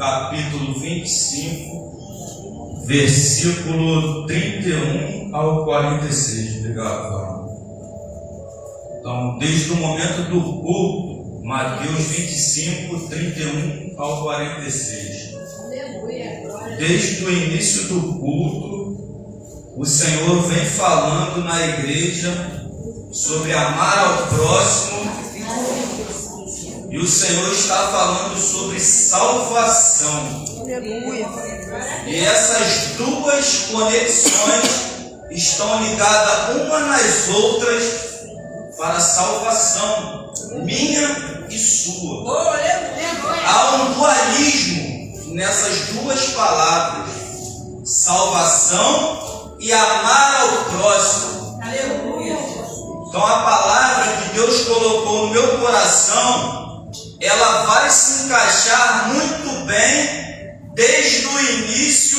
capítulo 25, versículo 31 ao 46. Obrigado, Fábio. Então, desde o momento do culto, Mateus 25, 31 ao 46. Desde o início do culto, o Senhor vem falando na igreja sobre amar ao próximo, e o Senhor está falando sobre salvação. E essas duas conexões estão ligadas uma nas outras para a salvação minha e sua. Há um dualismo nessas duas palavras: salvação e amar ao próximo. Então a palavra que Deus colocou no meu coração, ela vai se encaixar muito bem desde o início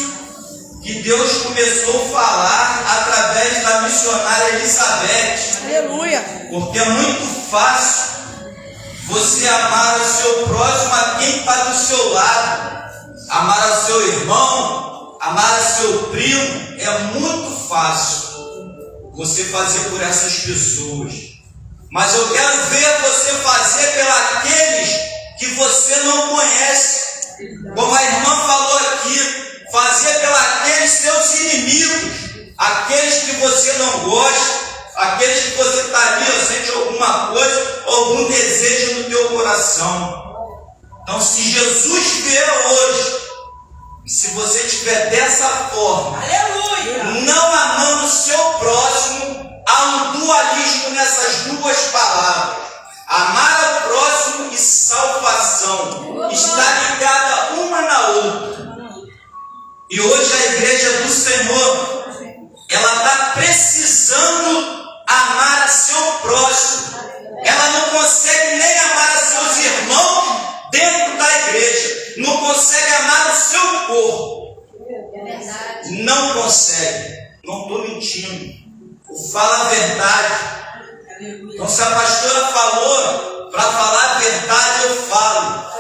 que Deus começou a falar através da missionária Elizabeth. Aleluia! Porque é muito fácil você amar o seu próximo, a quem está do seu lado, amar o seu irmão, amar o seu primo. É muito fácil você fazer por essas pessoas. Mas eu quero ver você fazer pelos que você não conhece. Como a irmã falou aqui, fazer pelos seus inimigos, aqueles que você não gosta, aqueles que você está ali, ou sente alguma coisa, algum desejo no teu coração. Então, se Jesus vier hoje, se você estiver dessa forma, aleluia, não amando o seu próximo, há um dualismo nessas duas palavras. Amar ao próximo e salvação está ligada uma na outra. E hoje a igreja do Senhor, ela está precisando amar a seu próximo. Ela não consegue nem amar a seus irmãos dentro da igreja. Não consegue amar o seu corpo. Não consegue. Não estou mentindo. Fala a verdade. Então, se a pastora falou, para falar a verdade eu falo.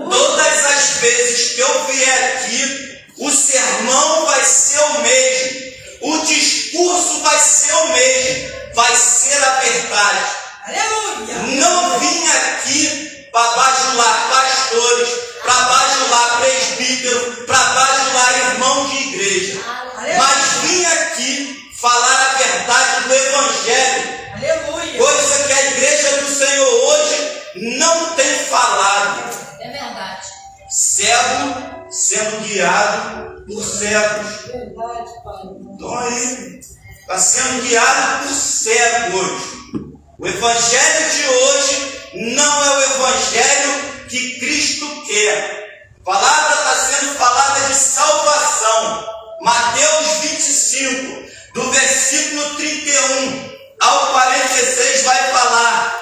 Todas as vezes que eu vier aqui, o sermão vai ser o mesmo, o discurso vai ser o mesmo, vai ser a verdade. Não vim aqui para bajular pastores, para bajular presbítero, para bajular irmão de igreja, mas vim aqui falar a verdade do Evangelho. Coisa que a igreja do Senhor hoje não tem falado. É verdade. Cego sendo guiado por cegos. Então aí, está sendo guiado por cego hoje. O Evangelho de hoje não é o Evangelho que Cristo quer. A palavra está sendo falada de salvação. Mateus 25, do versículo 31 ao 46 vai falar,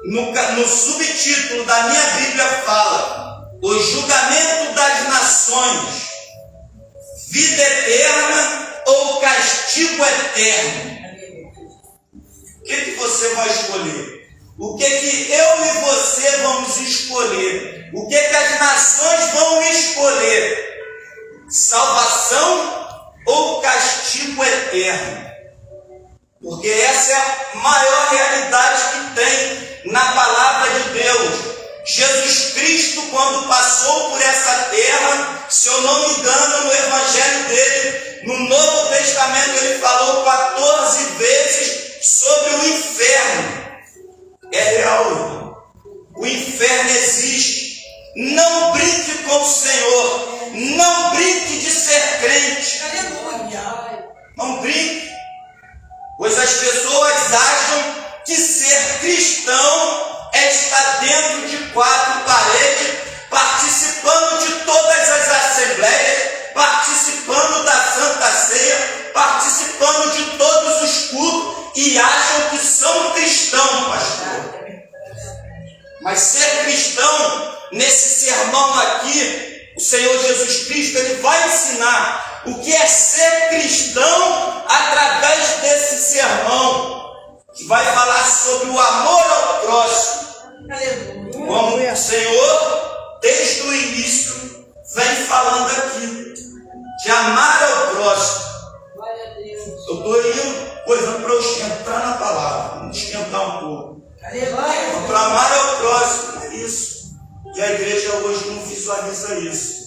no subtítulo da minha Bíblia fala: o julgamento das nações, vida eterna ou castigo eterno. O que você vai escolher? O que eu e você vamos escolher? O que as nações vão escolher? Salvação ou castigo eterno? Porque essa é a maior realidade que tem na palavra de Deus. Jesus Cristo, quando passou por essa terra, se eu não me engano, no Evangelho dele, no Novo Testamento, ele falou 14 vezes sobre o inferno. É real, irmão. O inferno existe. Não brinque com o Senhor. Não brinque de ser crente. Não brinque. Pois as pessoas acham que ser cristão é estar dentro de quatro paredes, participando de todas as assembleias, participando da Santa Ceia, participando de todos os cultos, e acham que são cristãos, pastor. Mas ser cristão, nesse sermão aqui, o Senhor Jesus Cristo, ele vai ensinar o que é ser cristão através desse sermão, que vai falar sobre o amor ao próximo. Como o Senhor, desde o início, de amar ao próximo. Eu estou indo, coisando para eu esquentar na palavra, esquentar um pouco. Para amar ao próximo, é isso. E a igreja hoje não visualiza isso.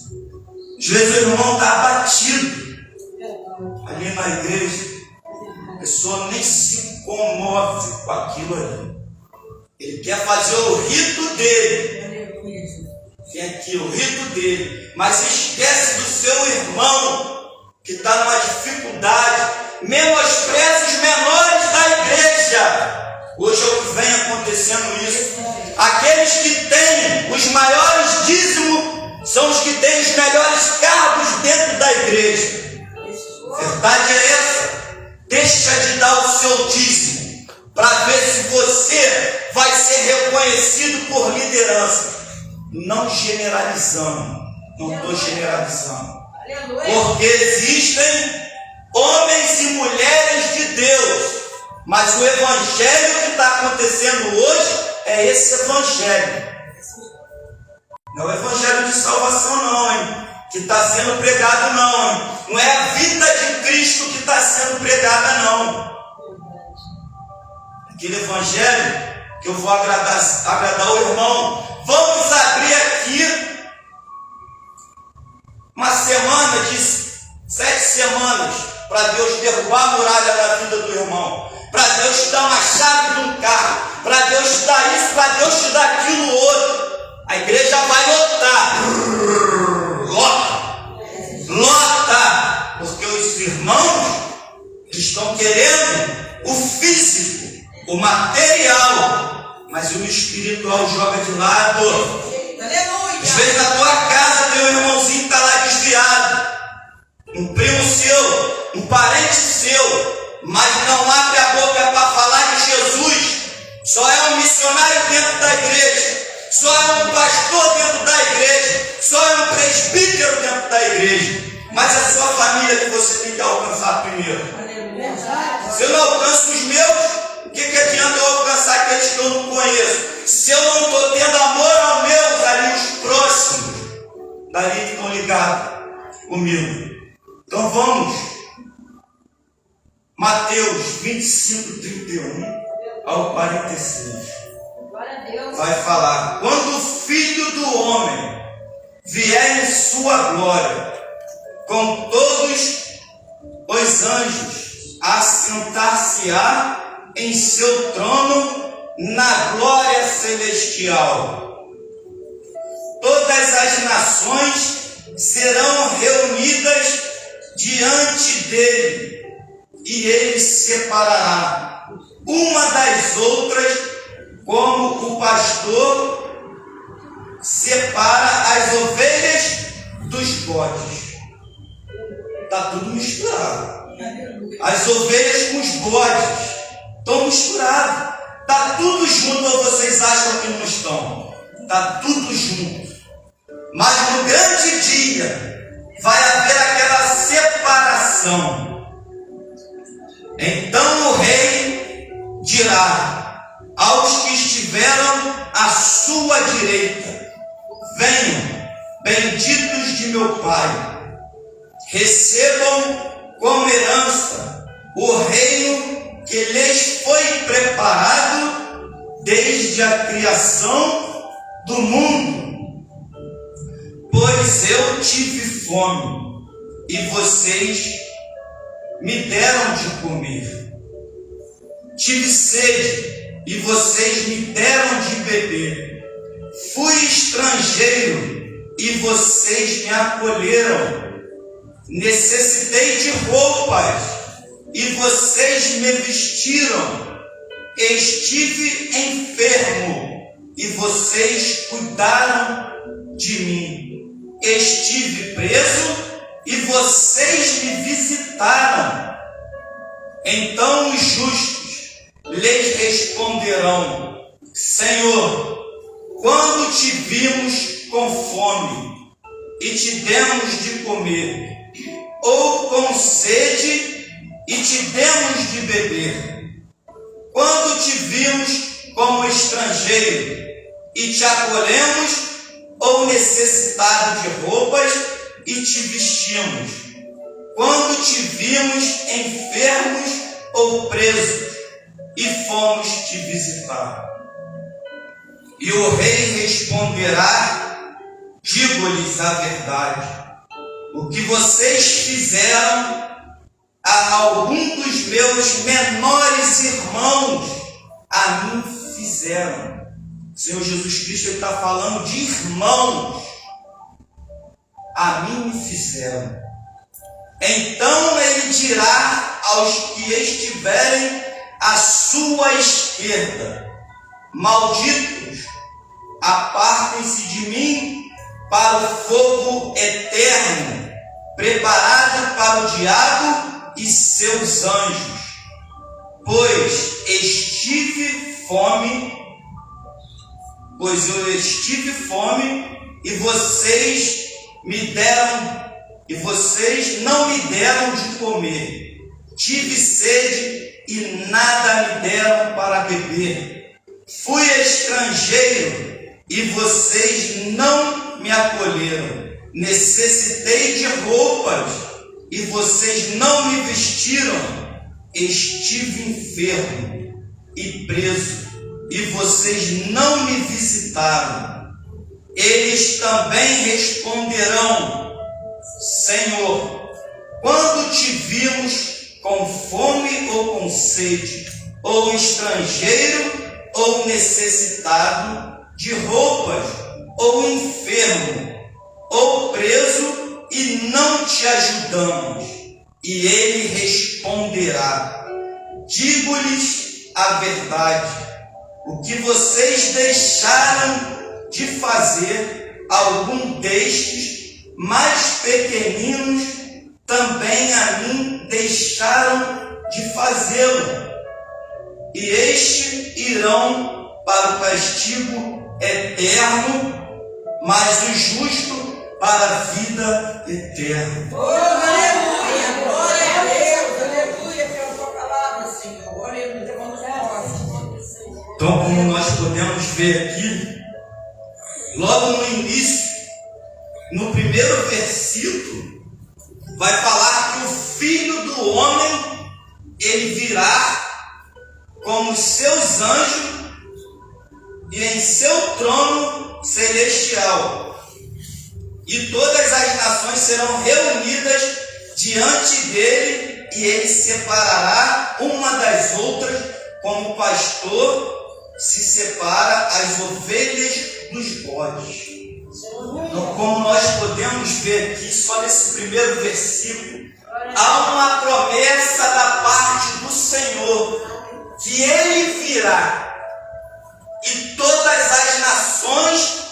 Às vezes o irmão está abatido ali na igreja, a pessoa nem se comove com aquilo ali. Ele quer fazer o rito dele. Tem aqui o rito dele, mas esquece do seu irmão que está numa dificuldade, menospreza os menores da igreja. Hoje é o que vem acontecendo isso. Aqueles que têm os maiores dízimos são os que têm os melhores cargos dentro da igreja. Verdade é essa. Deixa de dar o seu dízimo para ver se você vai ser reconhecido por liderança. Não generalizando. Não estou generalizando. Porque existem homens e mulheres de Deus. Mas o evangelho que está acontecendo hoje é esse evangelho. Não é o evangelho de salvação não, hein? Que está sendo pregado não, hein? Não é a vida de Cristo que está sendo pregada não. Aquele evangelho que eu vou agradar o irmão. Vamos abrir aqui uma semana de 7 semanas para Deus derrubar a muralha da vida do irmão. Para Deus te dar uma chave de um carro. Para Deus te dar isso, para Deus te dar aquilo outro. A igreja vai lotar. Lota. Porque os irmãos estão querendo o físico, o material, mas o espiritual joga de lado. Às vezes na tua casa tem um irmãozinho que está lá desviado, um primo seu, um parente seu, mas não abre a boca para falar de Jesus. Só é um missionário dentro da igreja, só é um pastor dentro da igreja, só é um presbítero dentro da igreja. Mas é a sua família que você tem que alcançar primeiro. Se eu não alcanço os meus, o que adianta eu alcançar aqueles que eu não conheço? Se eu não estou tendo amor aos meus, ali os próximos, dali que estão ligados comigo. Então vamos. Mateus 25, 31 ao 46. Vai falar: quando o Filho do Homem vier em sua glória, com todos os anjos, assentar-se-á em seu trono na glória celestial. Todas as nações serão reunidas diante dele, e ele separará uma das outras, como o pastor separa as ovelhas dos bodes. Está tudo misturado. As ovelhas com os bodes estão misturados. Está tudo junto, ou vocês acham que não estão? Está tudo junto. Mas no grande dia vai haver aquela separação. Então o rei dirá aos que estiveram à sua direita: venham, benditos de meu Pai, recebam como herança o reino que lhes foi preparado desde a criação do mundo. Pois eu tive fome e vocês me deram de comer. Tive sede e vocês me deram de beber. Fui estrangeiro e vocês me acolheram. Necessitei de roupas e vocês me vestiram. Estive enfermo e vocês cuidaram de mim. Estive preso e vocês me visitaram. Então os justos lhes responderão: Senhor, quando te vimos com fome e te demos de comer, ou com sede e te demos de beber? Quando te vimos como estrangeiro e te acolhemos, ou necessitado de roupas e te vestimos? quando te vimos enfermos ou presos e fomos te visitar? E o rei responderá: digo-lhes a verdade, o que vocês fizeram a algum dos meus menores irmãos, a mim fizeram. O Senhor Jesus Cristo está falando de irmãos. A mim me fizeram. Então ele dirá aos que estiverem à sua esquerda: malditos, apartem-se de mim para o fogo eterno, preparado para o diabo e seus anjos. Pois eu estive fome e vocês não me deram de comer. Tive sede e nada me deram para beber. Fui estrangeiro e vocês não me acolheram. Necessitei de roupas e vocês não me vestiram. Estive enfermo e preso e vocês não me visitaram. Eles também responderão: Senhor, quando te vimos com fome ou com sede, ou estrangeiro ou necessitado de roupas, ou enfermo, ou preso, e não te ajudamos? E ele responderá: digo-lhes a verdade, o que vocês deixaram de fazer algum destes mais pequeninos, também a mim deixaram de fazê-lo. E estes irão para o castigo eterno, mas o justo para a vida eterna. Oh, aleluia! Glória a Deus! Aleluia pela tua palavra, Senhor. Glória a Deus, vamos nós. Então, como nós podemos ver aqui, logo no início, no primeiro versículo, vai falar que o Filho do Homem, ele virá como os seus anjos e em seu trono celestial. E todas as nações serão reunidas diante dele, e ele separará uma das outras, como o pastor se separa as ovelhas dos bodes. Então, como nós podemos ver aqui, só nesse primeiro versículo, há uma promessa da parte do Senhor, que ele virá, e todas as nações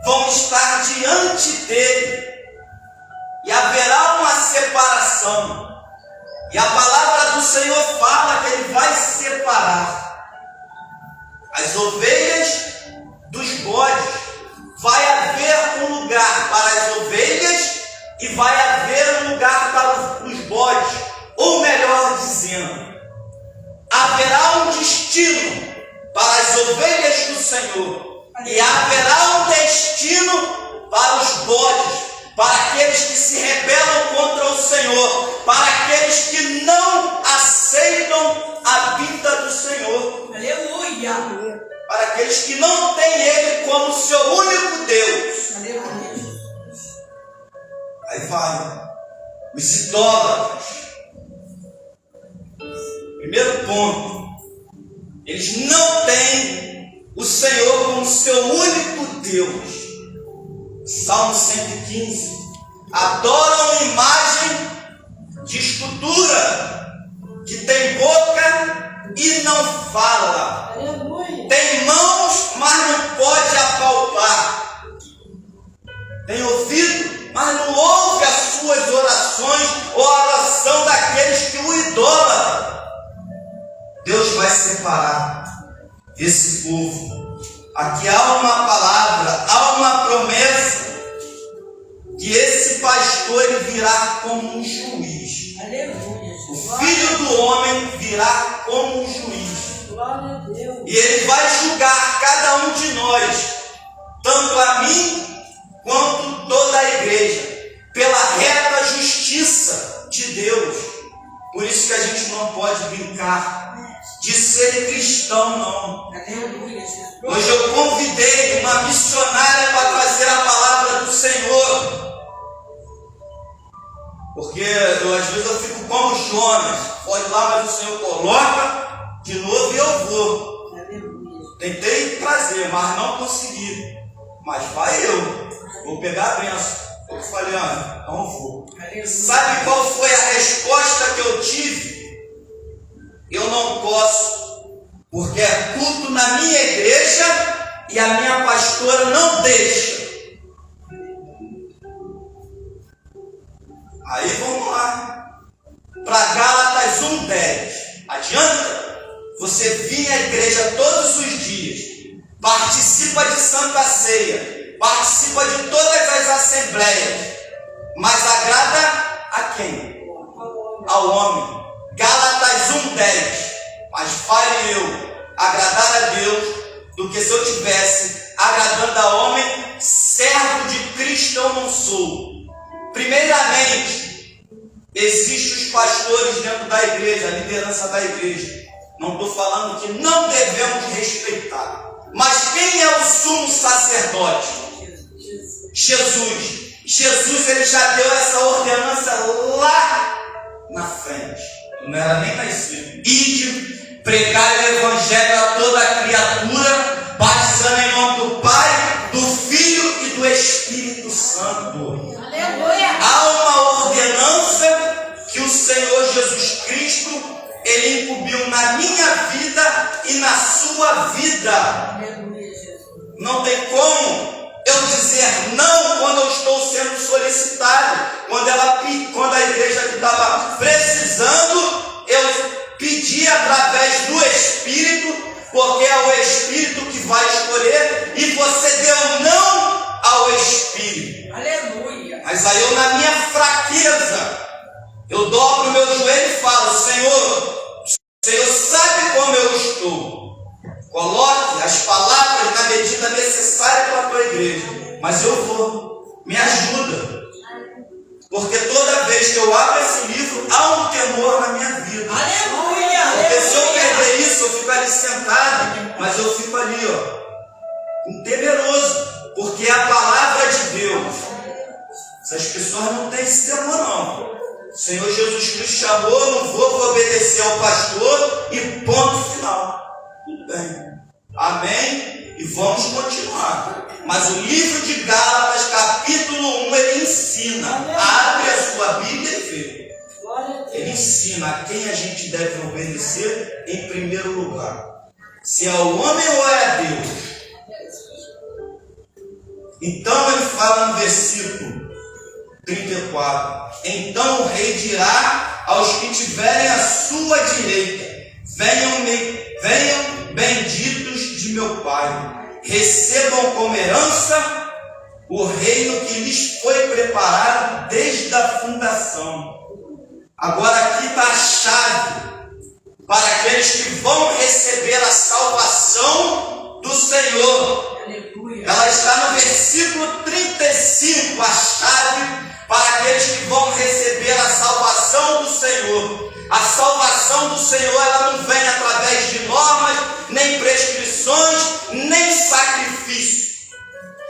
vão estar diante dele, e haverá uma separação. E a palavra do Senhor fala que ele vai separar as ovelhas dos bodes. Vai haver um lugar para as ovelhas e vai haver um lugar para os bodes. Ou melhor dizendo, haverá um destino para as ovelhas do Senhor e haverá um destino para os bodes, para aqueles que se rebelam contra o Senhor, para aqueles que não aceitam a vida do Senhor. Aleluia! Para aqueles que não têm Ele como seu único Deus. Aleluia! Aí vai, os idólatras. Primeiro ponto, eles não têm o Senhor como seu único Deus. Salmo 115. Adoram imagem de escultura, que tem boca e não fala. Aleluia! Tem mãos, mas não pode apalpar. Tem ouvido, mas não ouve as suas orações ou a oração daqueles que o idolatram. Deus vai separar esse povo. Aqui há uma palavra, há uma promessa, que esse pastor ele virá como um juiz. Aleluia! O Filho do Homem virá como um juiz. Glória a Deus! E ele vai julgar cada um de nós, tanto a mim quanto toda a igreja, pela reta justiça de brincar de ser cristão, não. Aleluia, Jesus. Hoje eu convidei uma missionária para trazer a palavra do Senhor. Porque às vezes eu fico como Jonas, pode lá, mas o Senhor coloca de novo e eu vou. Aleluia. Tentei trazer, mas não consegui. Mas vai eu, vou pegar a benção. Eu falei, não vou. Aleluia. Sabe qual foi a resposta que eu tive? Eu não posso, porque é culto na minha igreja e a minha pastora não deixa. Aí vamos lá. Para Gálatas 1:10. Adianta? Você vir à igreja todos os dias, participa de Santa Ceia, participa de todas as assembleias, mas agrada a quem? Ao homem. Gálatas 1:10. Mas fale eu agradar a Deus do que se eu tivesse agradando a homem. Servo de Cristo eu não sou. Primeiramente, existem os pastores dentro da igreja, a liderança da igreja. Não estou falando que não devemos respeitar. Mas quem é o sumo sacerdote? Jesus. Jesus, ele já deu essa ordenança lá na frente. Não era nem nascido. Ide, pregai o evangelho a toda a criatura, batizando em nome do Pai, do Filho e do Espírito Santo. Aleluia. Há uma ordenança que o Senhor Jesus Cristo, ele incumbiu na minha vida e na sua vida. Aleluia, Jesus. Não tem como eu dizer não quando eu estou sendo solicitado. Quando a igreja que estava precisando, eu pedi através do Espírito, porque é o Espírito que vai escolher, e você deu não ao Espírito. Aleluia. Mas aí eu, na minha fraqueza, eu dobro o meu joelho e falo: Senhor, o Senhor sabe como eu estou. Coloque as palavras na medida necessária para a tua igreja. Mas eu vou. Me ajuda. Porque toda vez que eu abro esse livro, há um temor na minha vida. Aleluia. Porque se eu perder isso, eu fico ali sentado. Mas eu fico ali, temeroso. Porque é a palavra de Deus. Essas pessoas não têm esse temor, não. O Senhor Jesus Cristo chamou, não vou obedecer ao pastor e ponto final. Tudo bem. Amém? E vamos continuar. Mas o livro de Gálatas, capítulo 1, ele ensina. Abre a sua Bíblia e vê. Ele ensina a quem a gente deve obedecer em primeiro lugar. Se é o homem ou é a Deus. Então ele fala no versículo 34. Então o rei dirá aos que tiverem à sua direita: venham benditos de meu Pai, recebam como herança o reino que lhes foi preparado desde a fundação. Agora aqui está a chave para aqueles que vão receber a salvação do Senhor. Aleluia. Ela está no versículo 35, a chave para aqueles que vão receber a salvação do Senhor. A salvação do Senhor, ela não vem através de normas, nem prescrições, nem sacrifício,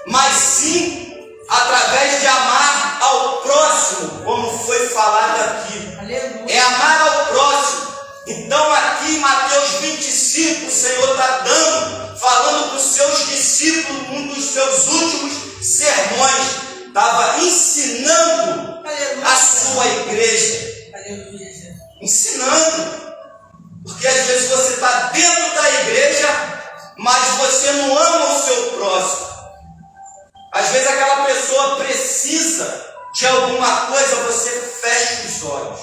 mas sim através de amar ao próximo, como foi falado aqui. Aleluia. É amar ao próximo. Então aqui em Mateus 25, o Senhor está falando para os seus discípulos, um dos seus últimos sermões, estava ensinando a sua igreja. Aleluia, Jesus. Ensinando. Porque às vezes você está dentro da igreja, mas você não ama o seu próximo. Às vezes aquela pessoa precisa de alguma coisa, você fecha os olhos.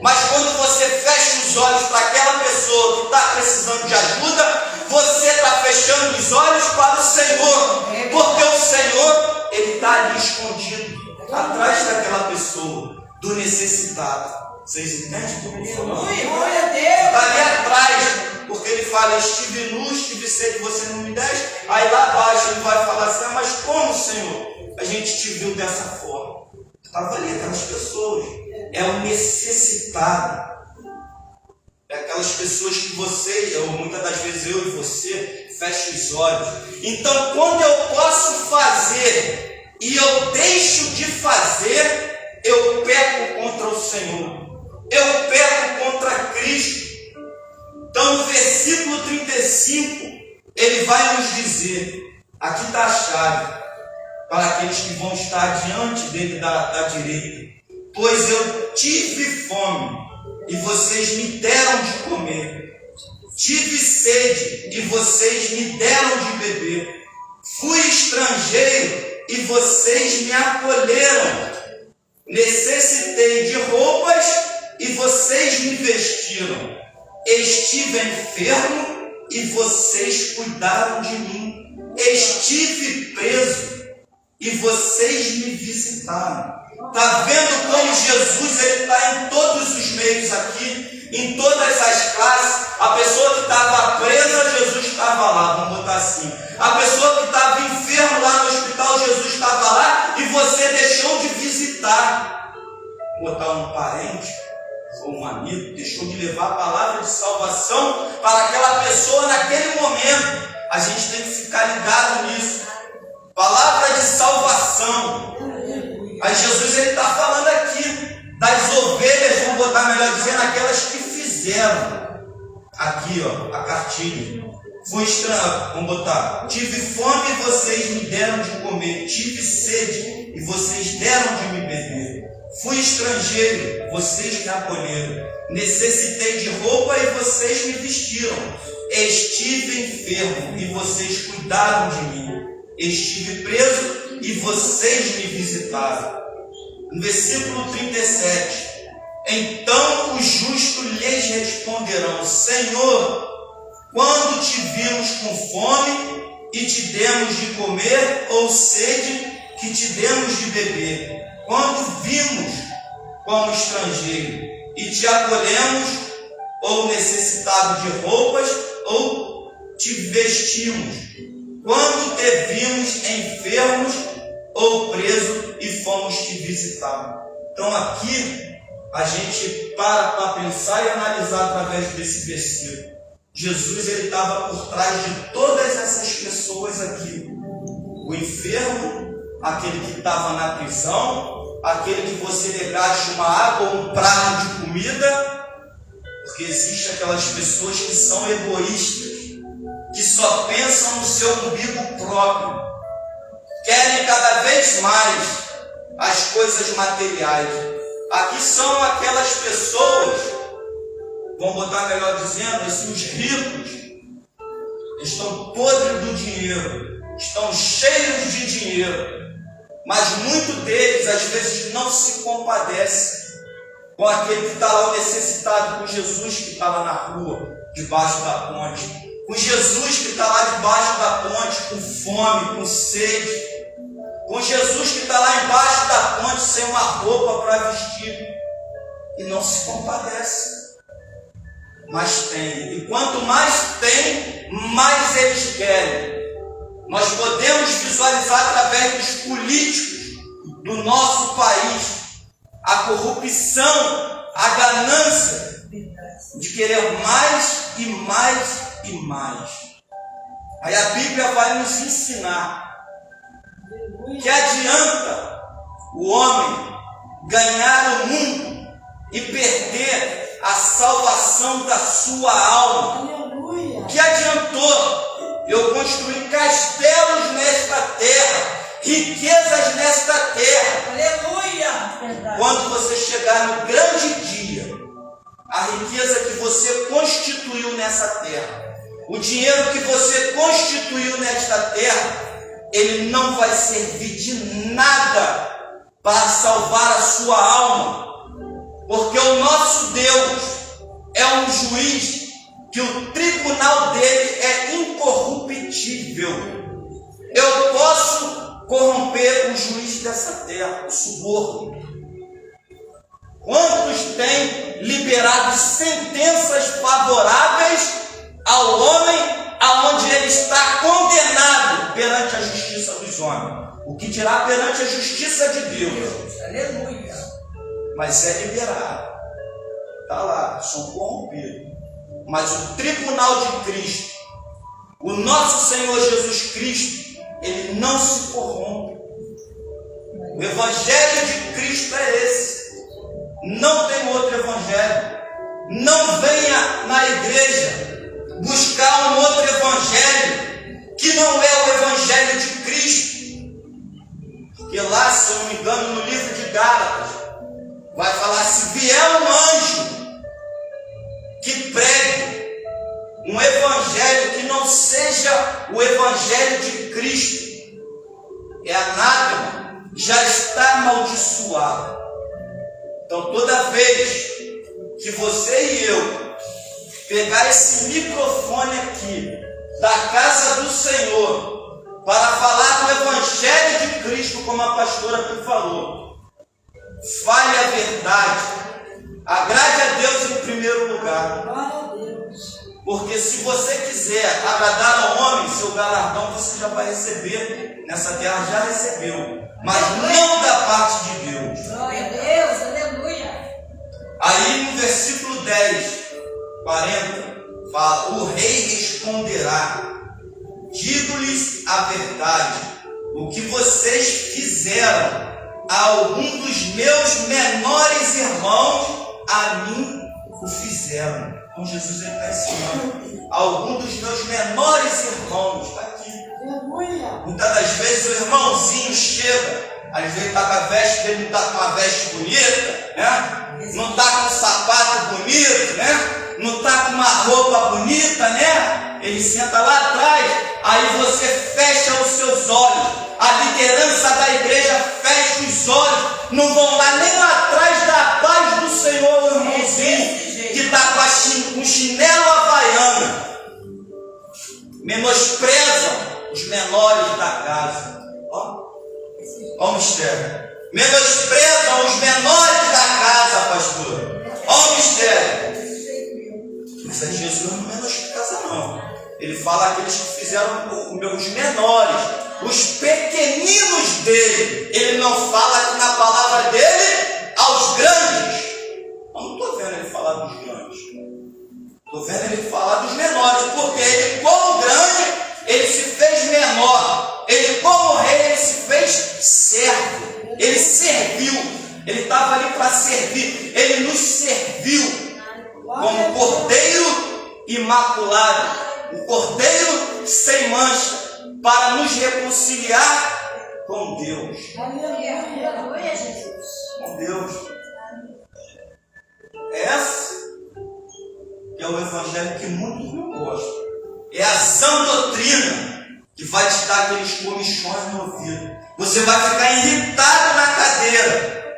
Mas quando você fecha os olhos para aquela pessoa que está precisando de ajuda, você está fechando os olhos para o Senhor. Porque o Senhor, ele está ali escondido, atrás daquela pessoa, do necessitado. Vocês entendem o que eu estou falando? Glória a Deus. Está ali atrás, porque ele fala: estive nu, estive sede, você não me deste. Aí lá abaixo ele vai falar assim: mas como, Senhor, a gente te viu dessa forma? Estava ali aquelas pessoas. É o necessitado. É aquelas pessoas que você, ou muitas das vezes eu e você, fecha os olhos. Então, quando eu posso fazer e eu deixo de fazer, eu peco contra o Senhor. Eu peco contra Cristo. Então, no versículo 35, ele vai nos dizer, aqui está a chave, para aqueles que vão estar diante dele da direita. Pois eu tive fome, e vocês me deram de comer. Tive sede, e vocês me deram de beber. Fui estrangeiro, e vocês me acolheram. Necessitei de roupas, e vocês me vestiram. Estive enfermo, e vocês cuidaram de mim. Estive preso, e vocês me visitaram. Está vendo como Jesus está em todos os meios aqui, em todas as classes. A pessoa que estava presa, Jesus estava lá, vamos botar assim. A pessoa que estava enfermo lá no hospital, Jesus estava lá e você deixou de visitar. Botar um parente ou um amigo, deixou de levar a palavra de salvação para aquela pessoa naquele momento. A gente tem que ficar ligado nisso. Palavra de salvação. Aí Jesus está falando aqui das ovelhas, vamos botar melhor dizendo, aquelas que fizeram. Aqui, ó, a cartilha. Fui estranho, vamos botar. Tive fome e vocês me deram de comer. Tive sede e vocês deram de me beber. Fui estrangeiro, vocês me acolheram. Necessitei de roupa e vocês me vestiram. Estive enfermo e vocês cuidaram de mim. Estive preso e vocês me visitaram. No versículo 37. Então os justos lhes responderão: Senhor, quando te vimos com fome e te demos de comer, ou sede que te demos de beber? Quando vimos como estrangeiro e te acolhemos, ou necessitado de roupas, ou te vestimos? Quando te vimos enfermos ou preso e fomos te visitar? Então aqui a gente para pensar e analisar através desse versículo. Jesus ele estava por trás de todas essas pessoas aqui. O enfermo, aquele que estava na prisão, aquele que você negaste uma água ou um prato de comida, porque existem aquelas pessoas que são egoístas, que só pensam no seu umbigo próprio, querem cada vez mais as coisas materiais. Aqui são aquelas pessoas, vamos botar melhor dizendo, esses ricos, estão podres do dinheiro, estão cheios de dinheiro, mas muitos deles às vezes não se compadecem com aquele que está lá, o necessitado, com Jesus que está lá na rua, debaixo da ponte. Com Jesus que está lá debaixo da ponte, com fome, com sede. Com Jesus que está lá embaixo da ponte, sem uma roupa para vestir. E não se compadece. Mas tem. E quanto mais tem, mais eles querem. Nós podemos visualizar através dos políticos do nosso país a corrupção, a ganância de querer mais e mais e mais. Aí a Bíblia vai nos ensinar que adianta o homem ganhar o mundo e perder a salvação da sua alma. Que adiantou eu construir castelos nesta terra, riquezas nesta terra? Aleluia! Quando você chegar no grande dia, a riqueza que você constituiu nessa terra, o dinheiro que você constituiu nesta terra, ele não vai servir de nada para salvar a sua alma, porque o nosso Deus é um juiz que o tribunal dele é incorruptível. Eu posso corromper o juiz dessa terra, o suborno. Quantos têm liberado sentenças favoráveis ao homem, aonde ele está condenado perante a justiça dos homens? O que dirá perante a justiça de Deus? Aleluia! Mas é liberado. Está lá, são corrompidos. Mas o tribunal de Cristo, o nosso Senhor Jesus Cristo, ele não se corrompe. O evangelho de Cristo é esse. Não tem outro evangelho. Não venha na igreja buscar um outro evangelho que não é o evangelho de Cristo. Porque lá, se eu não me engano, no livro de Gálatas, vai falar: se vier um anjo que pregue um evangelho que não seja o evangelho de Cristo, é anátema, já está amaldiçoado. Então, toda vez que você e eu pegar esse microfone aqui da casa do Senhor para falar do evangelho de Cristo, como a pastora aqui falou, fale a verdade, agrade a Deus em primeiro lugar. Porque se você quiser agradar ao homem, seu galardão você já vai receber nessa terra, já recebeu, mas não da parte de Deus. Glória a Deus, aleluia. Aí no versículo 10, 40, fala: o rei responderá: digo-lhes a verdade, o que vocês fizeram a algum dos meus menores irmãos, a mim o fizeram. Então Jesus está ensinando: algum dos meus menores irmãos, está aqui. Muitas das vezes o irmãozinho chega, às vezes está com a veste dele, não está com uma veste bonita, né? Não está com um sapato bonito, né? Não está com uma roupa bonita, né? Ele senta lá atrás, aí você fecha os seus olhos, a liderança da igreja fecha os olhos, não vão lá nem atrás da paz do Senhor, o irmãozinho que está com um chinelo havaiano, menosprezam os menores da casa. Ó o mistério. Menosprezam os menores da casa, pastor. Ó o mistério. Mas aí Jesus não menospreza, não. Ele fala aqueles que fizeram os menores, os pequeninos dele. Ele não fala aqui na palavra dele aos grandes. Eu não estou vendo ele falar dos grandes. Estou vendo ele falar dos menores, porque ele, como grande, ele se fez menor. Ele, como rei, ele se fez servo. Ele serviu. Ele estava ali para servir. Ele nos serviu como cordeiro imaculado, um cordeiro sem mancha, para nos reconciliar com Deus. Aleluia, Jesus. Com Deus. Essa que é o evangelho que muitos não gostam. É a sã doutrina que vai te dar aqueles comichões no ouvido. Você vai ficar irritado na cadeira.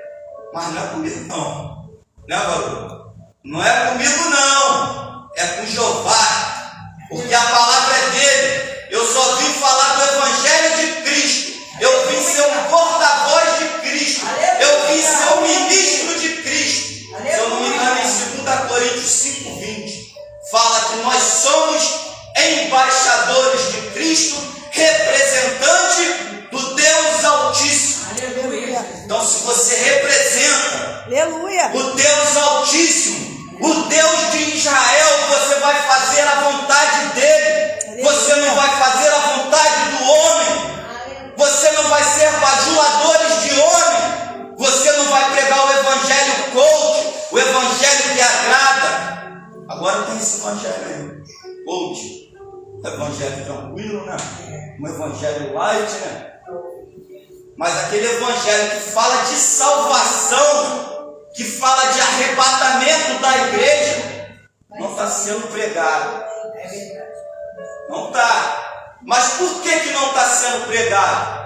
Mas não é comigo não. Né, Barulho? Não é comigo não. É com Jeová. Porque a palavra é dele. Eu só vim falar do evangelho de Cristo. Eu vim ser um porta-voz de Cristo. Eu vim ser um ministro de Cristo. Se eu não me engano, em 2 Coríntios 5:20, fala que nós somos embaixadores de Cristo, representante do Deus Altíssimo. Aleluia. Então, se você representa Aleluia. o Deus Altíssimo, o Deus de Israel, você vai fazer a vontade dele. Você não vai fazer a vontade do homem. Você não vai ser bajuladores de homem. Você não vai pregar o evangelho coach, o evangelho que agrada. Agora tem esse evangelho aí, coach. Um evangelho tranquilo, né? Um evangelho light, né? Mas aquele evangelho que fala de salvação, que fala de arrebatamento da igreja, não está sendo pregado. Não está. Mas por que não está sendo pregado?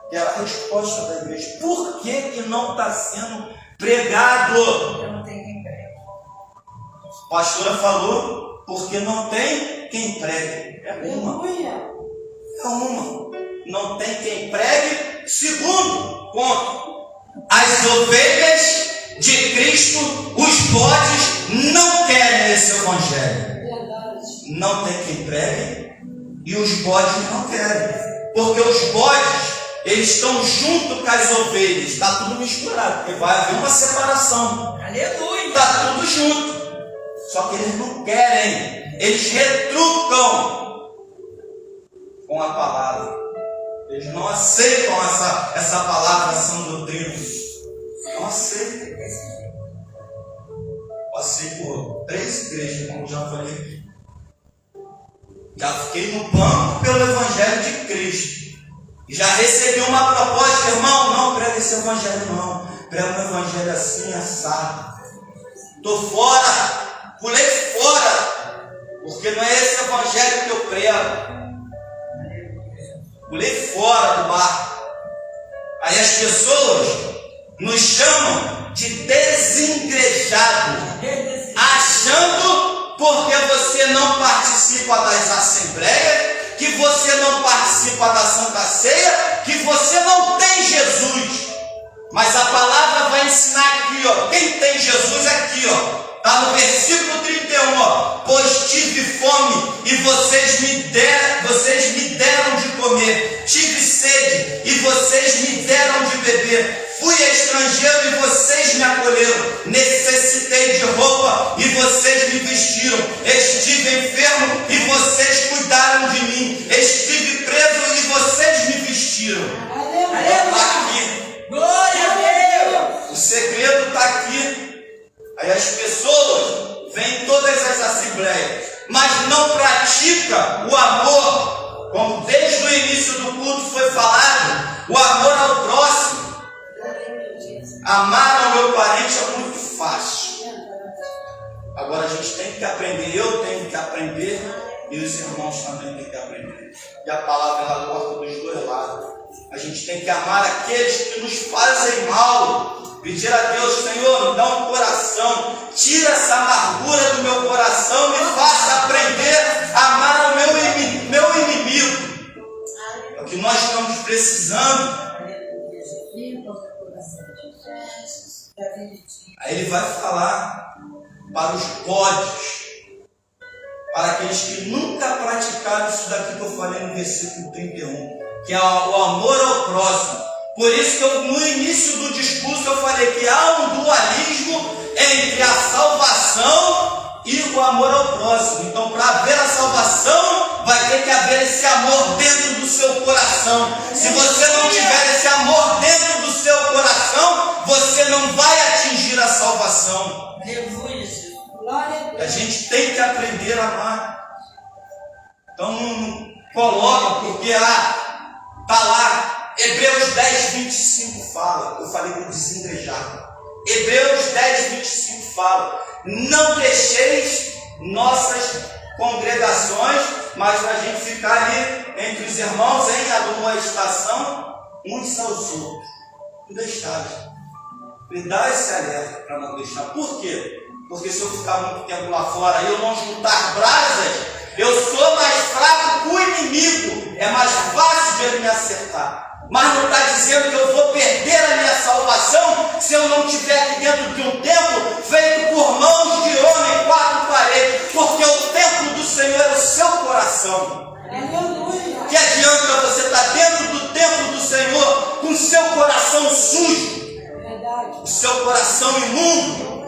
Que era a resposta da igreja. Por que não está sendo pregado? Não tem quem pregue. A pastora falou, porque não tem quem pregue. É uma. É uma. Não tem quem pregue. Segundo ponto, as ovelhas de Cristo, os bodes, não querem esse evangelho. Não tem quem pregue e os bodes não querem. Porque os bodes, eles estão junto com as ovelhas. Está tudo misturado, porque vai haver uma separação. Aleluia. Está tudo junto. Só que eles não querem, eles retrucam com a palavra. Eles não aceitam essa palavra, sã doutrina. Não aceitam. Passei por 3 igrejas, como já falei aqui. Já fiquei no banco pelo Evangelho de Cristo. E já recebi uma proposta, irmão, não prega esse Evangelho não. Prega um Evangelho assim, assado. Estou fora, pulei fora. Porque não é esse Evangelho que eu prego. Pulei fora do barco. Aí as pessoas nos chamam de desengrejado, achando porque você não participa das assembleias, que você não participa da Santa Ceia, que você não tem Jesus. Mas a palavra vai ensinar aqui, ó, quem tem Jesus aqui, ó. Está no versículo 31, ó. Pois tive fome e vocês me deram de comer. Tive sede e vocês me deram de beber. Fui estrangeiro e vocês me acolheram. Necessitei de roupa e vocês me vestiram. Estive enfermo e vocês cuidaram de mim. Estive preso e vocês me vestiram. Está aqui. Glória a Deus! O segredo está aqui. Aí as pessoas vêm em todas as assembleias, mas não praticam o amor, como desde o início do culto foi falado, o amor ao próximo. Amar ao meu parente é muito fácil. Agora a gente tem que aprender, eu tenho que aprender, e os irmãos também têm que aprender. E a palavra ela corta dos 2 lados. A gente tem que amar aqueles que nos fazem mal. Pedir a Deus, Senhor, me dá um coração, tira essa amargura do meu coração, me faça aprender a amar o meu inimigo. É o que nós estamos precisando. Aí ele vai falar para os bodes, para aqueles que nunca praticaram isso daqui que eu falei no versículo 31, que é o amor ao próximo. Por isso que no início do discurso eu falei que há um dualismo entre a salvação e o amor ao próximo. Então, para haver a salvação, vai ter que haver esse amor dentro do seu coração. Se você não tiver esse amor dentro do seu coração, você não vai atingir a salvação. A gente tem que aprender a amar. Então, não coloca, porque está lá. Hebreus 10, 25 fala, eu falei do desengrejado. Hebreus 10, 25 fala: não deixeis nossas congregações, mas para a gente ficar ali entre os irmãos em admoestação uns aos outros. Não deixar. Me dá esse alerta para não deixar. Por quê? Porque se eu ficar muito tempo lá fora e eu não juntar brasas, eu sou mais fraco que o inimigo. É mais fácil de ele me acertar. Mas não está dizendo que eu vou perder a minha salvação se eu não estiver aqui dentro de um templo feito por mãos de homem, 4 paredes, porque o templo do Senhor é o seu coração. Que adianta você estar dentro do templo do Senhor com o seu coração sujo, o seu coração imundo?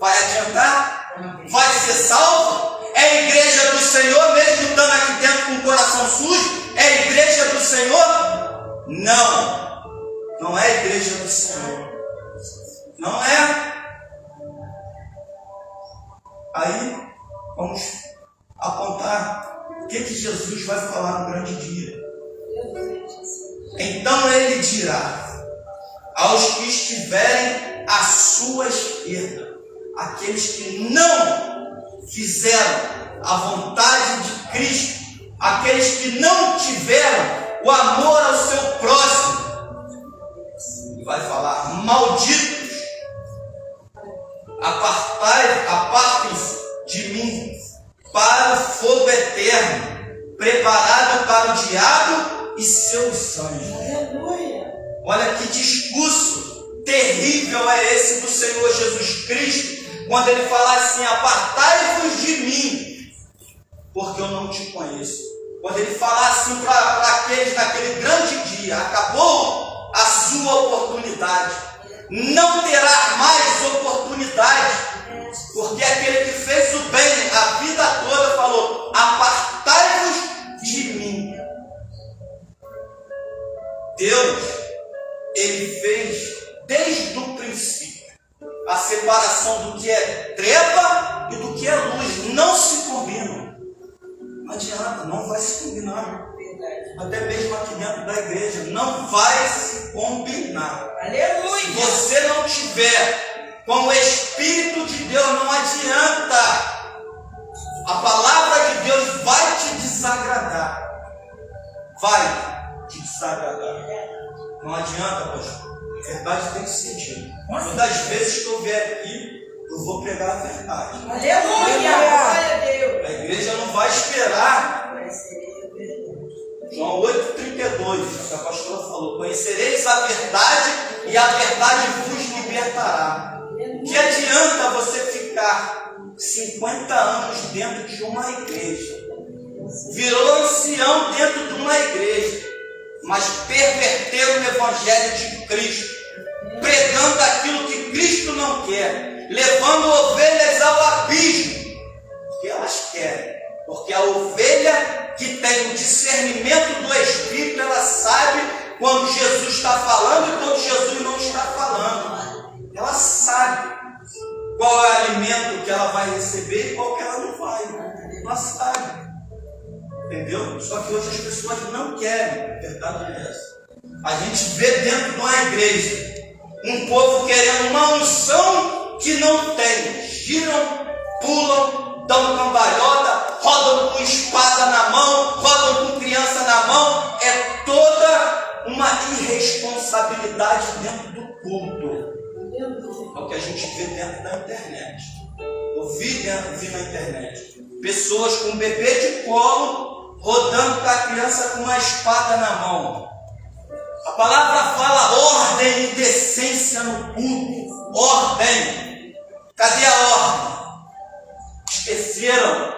Vai adiantar? Vai ser salvo? É a igreja do Senhor, mesmo estando aqui dentro com o coração sujo? É a igreja do Senhor? Não, não é a igreja do Senhor. Não é. Aí, vamos apontar o que Jesus vai falar no grande dia. Então ele dirá aos que estiverem à sua esquerda, aqueles que não fizeram a vontade de Cristo, aqueles que não tiveram o amor ao seu próximo, vai falar: malditos, apartem-se de mim para o fogo eterno, preparado para o diabo e seus anjos. Olha que discurso terrível é esse do Senhor Jesus Cristo, quando ele fala assim: apartai-vos de mim, porque eu não te conheço. Quando ele falar assim para aqueles naquele grande dia: acabou a sua oportunidade, não terá mais oportunidade, porque aquele que fez o Deus, Ele fez desde o princípio a separação do que é treva e do que é luz. Não se combinam. Não adianta, não vai se combinar. Até mesmo aqui dentro da igreja, não vai se combinar. Aleluia. Se você não tiver com o Espírito de Deus, não adianta. A palavra de Deus vai te desagradar. Vai te desagradar. Não adianta, pastor. A verdade tem que ser dita. Muitas vezes que eu vier aqui, eu vou pregar a verdade. Aleluia. Glória a Deus. A igreja não vai esperar. João 8,32, que a pastora falou: conhecereis a verdade e a verdade vos libertará. Que adianta você ficar 50 anos dentro de uma igreja, virou ancião dentro de uma igreja, mas perverter o evangelho de Cristo, pregando aquilo que Cristo não quer, levando ovelhas ao abismo, porque elas querem, porque a ovelha que tem o discernimento do Espírito, ela sabe quando Jesus está falando e quando Jesus não está falando. Ela sabe qual é o alimento que ela vai receber e qual que ela não vai. Ela sabe. Entendeu? Só que hoje as pessoas não querem. A verdade é essa. A gente vê dentro de uma igreja um povo querendo uma unção que não tem. Giram, pulam, dão cambalhota, rodam com espada na mão, rodam com criança na mão. É toda uma irresponsabilidade dentro do culto. É o que a gente vê dentro da internet. Eu vi na internet pessoas com um bebê de colo rodando com a criança com uma espada na mão. A palavra fala ordem e decência no culto. Ordem. Cadê a ordem? Esqueceram.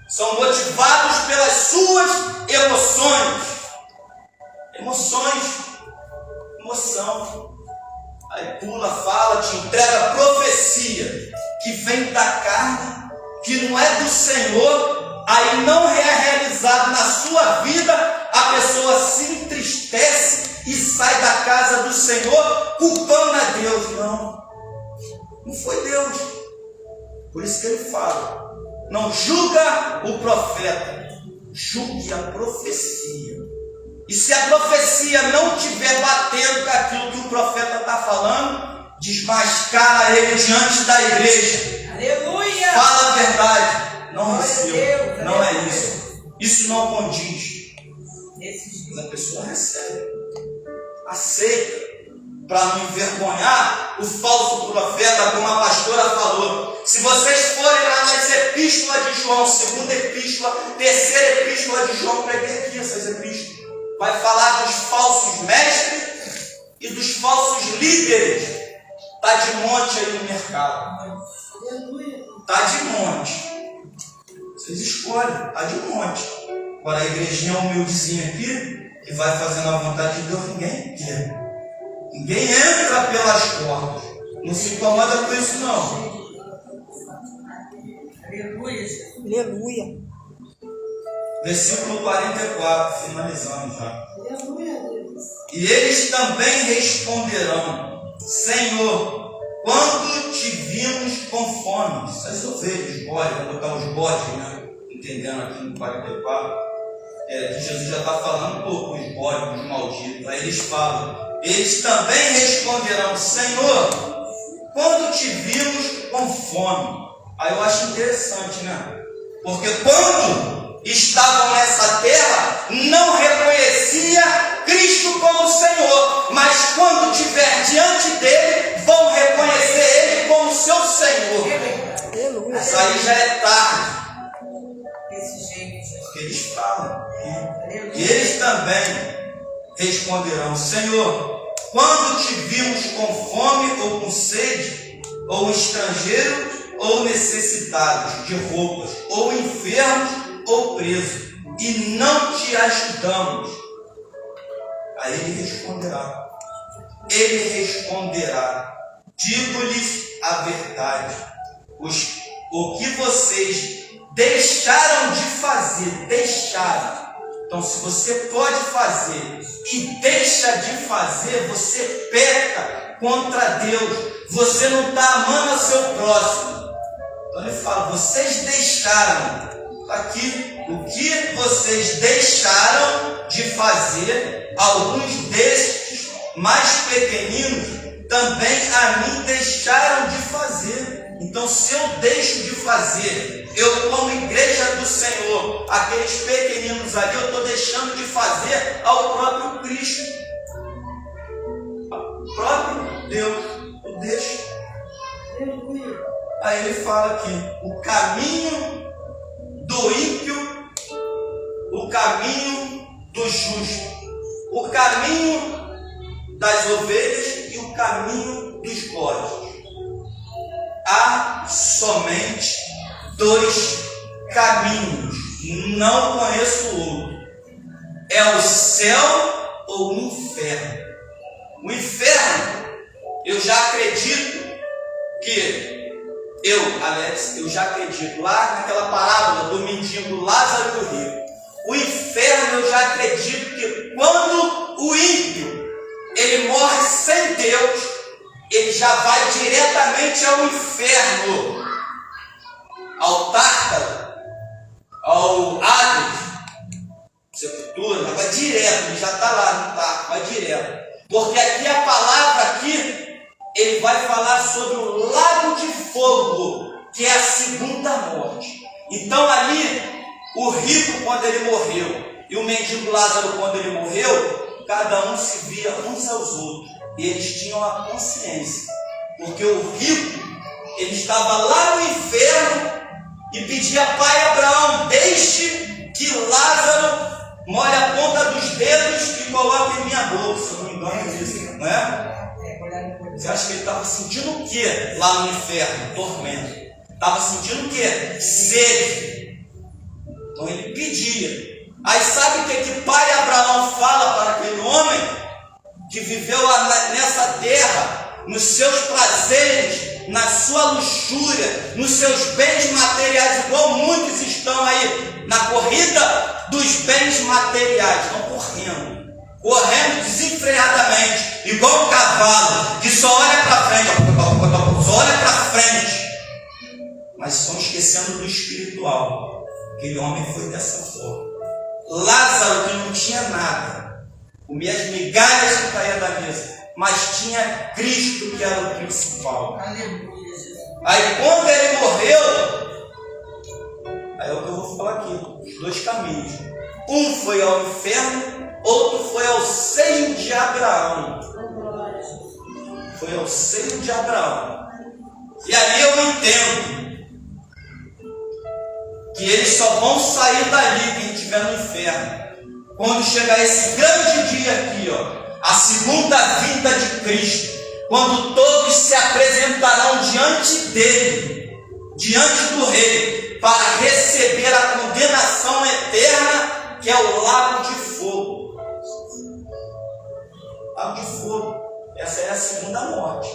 São motivados pelas suas emoções. Emoção. Aí pula, fala, te entrega profecia que vem da carne, que não é do Senhor. Aí não é realizado na sua vida, a pessoa se entristece e sai da casa do Senhor culpando a Deus. Não foi Deus. Por isso que ele fala: não julga o profeta, julgue a profecia. E se a profecia não estiver batendo com aquilo que o profeta está falando, desmascara ele diante da igreja. Aleluia. Fala a verdade. Não receba. Não é isso. Isso não condiz. Mas a pessoa recebe. Aceita. Para não envergonhar o falso profeta, como a pastora falou. Se vocês forem lá nas epístolas de João, segunda epístola, terceira epístola de João, preguei aqui essas epístolas. Vai falar dos falsos mestres e dos falsos líderes. Está de monte aí no mercado. Está de monte. Vocês escolhem, está de monte. Agora a igrejinha humildezinha aqui, que vai fazendo a vontade de Deus, ninguém quer. Ninguém entra pelas portas. Não se incomoda com isso, não. Aleluia. Versículo 44, finalizando já. E eles também responderão: Senhor, quando te vimos com fome, as ovelhas, bode, vou botar os bodes, né? Entendendo aqui no 44, que Jesus já está falando com os bodes, os malditos. Aí eles falam: eles também responderão: Senhor, quando te vimos com fome. Aí eu acho interessante, né? Porque quando estavam nessa terra, não reconhecia Cristo como Senhor, mas quando estiver diante dele, vão reconhecer ele como seu Senhor. Isso aí já é tarde. Porque eles falam. E eles também responderão: Senhor, quando te vimos com fome ou com sede, ou estrangeiro, ou necessitados de roupas, ou enfermos, ou presos, e não te ajudamos. Aí ele responderá: digo-lhes a verdade, o que vocês deixaram de fazer, Então, se você pode fazer e deixa de fazer, você peca contra Deus. Você não está amando ao seu próximo. Então ele fala, vocês deixaram, está aqui, o que vocês deixaram de fazer, alguns destes mais pequeninos também a mim deixaram de fazer. Então, se eu deixo de fazer, eu como igreja do Senhor, aqueles pequeninos ali, eu estou deixando de fazer ao próprio Cristo, ao próprio Deus, eu deixo. Aí ele fala aqui, o caminho do ímpio, o caminho do justo, o caminho das ovelhas e o caminho dos bodes. Há somente dois caminhos, não conheço outro. É o céu ou o inferno. O inferno, eu já acredito que eu já acredito lá naquela parábola do mendigo Lázaro e do rico. O inferno, eu já acredito que quando o ímpio ele morre sem Deus, ele já vai diretamente ao inferno, ao Tártaro, ao Hades, sepultura, vai direto, ele já está lá no Tártaro, vai direto. Porque aqui a palavra aqui, ele vai falar sobre o lago de fogo, que é a segunda morte. Então ali, o rico quando ele morreu, e o mendigo Lázaro quando ele morreu, cada um se via uns aos outros. E eles tinham a consciência. Porque o rico, ele estava lá no inferno e pedia, pai Abraão, deixe que Lázaro molhe a ponta dos dedos e coloque em minha boca. Se eu não me engano disso, não é? Você acha que ele estava sentindo o que lá no inferno? Tormento. Estava sentindo o que? Sede. Então ele pedia. Aí sabe o que pai Abraão fala para aquele homem que viveu nessa terra, nos seus prazeres, na sua luxúria, nos seus bens materiais, igual muitos estão aí na corrida dos bens materiais, estão correndo desenfreadamente, igual um cavalo que só olha para frente, mas estão esquecendo do espiritual. Aquele homem foi dessa forma. Lázaro, que não tinha nada, comia as migalhas que caíam da mesa, mas tinha Cristo, que era o principal. Aleluia, Jesus. Aí quando ele morreu, aí é o que eu vou falar aqui, os dois caminhos. Um foi ao inferno, outro foi ao seio de Abraão. Foi ao seio de Abraão. E ali eu entendo que eles só vão sair dali, quem estiver no inferno, quando chegar esse grande dia aqui, a segunda vinda de Cristo, quando todos se apresentarão diante dele, diante do Rei, para receber a condenação eterna, que é o lago de fogo. Lago de fogo. Essa é a segunda morte.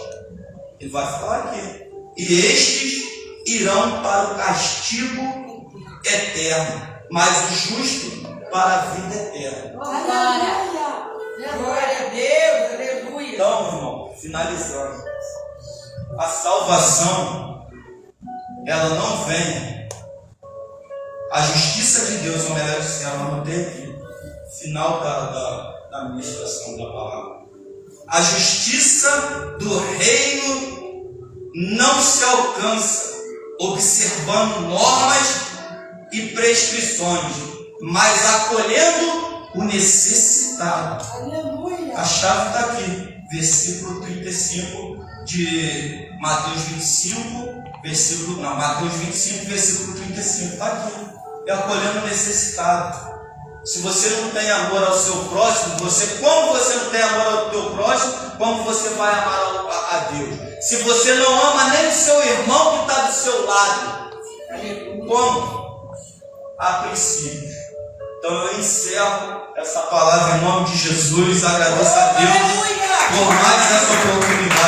Ele vai falar aqui. E estes irão para o castigo eterno, mas o justo para a vida eterna. Glória a Deus, aleluia. Então, irmão, finalizando, a salvação, ela não vem, a justiça de Deus, ou melhor dizendo, ela não teve final da ministração da palavra. A justiça do reino não se alcança observando normas e prescrições, mas acolhendo o necessitado. Aleluia. A chave está aqui, versículo 35 de Mateus 25, Mateus 25, versículo 35, está aqui. É acolhendo o necessitado. Se você não tem amor ao seu próximo, como você não tem amor ao teu próximo, como você vai amar a Deus? Se você não ama nem o seu irmão que está do seu lado, como? A princípio. Então eu encerro essa palavra em nome de Jesus. Agradeço a Deus por mais essa oportunidade.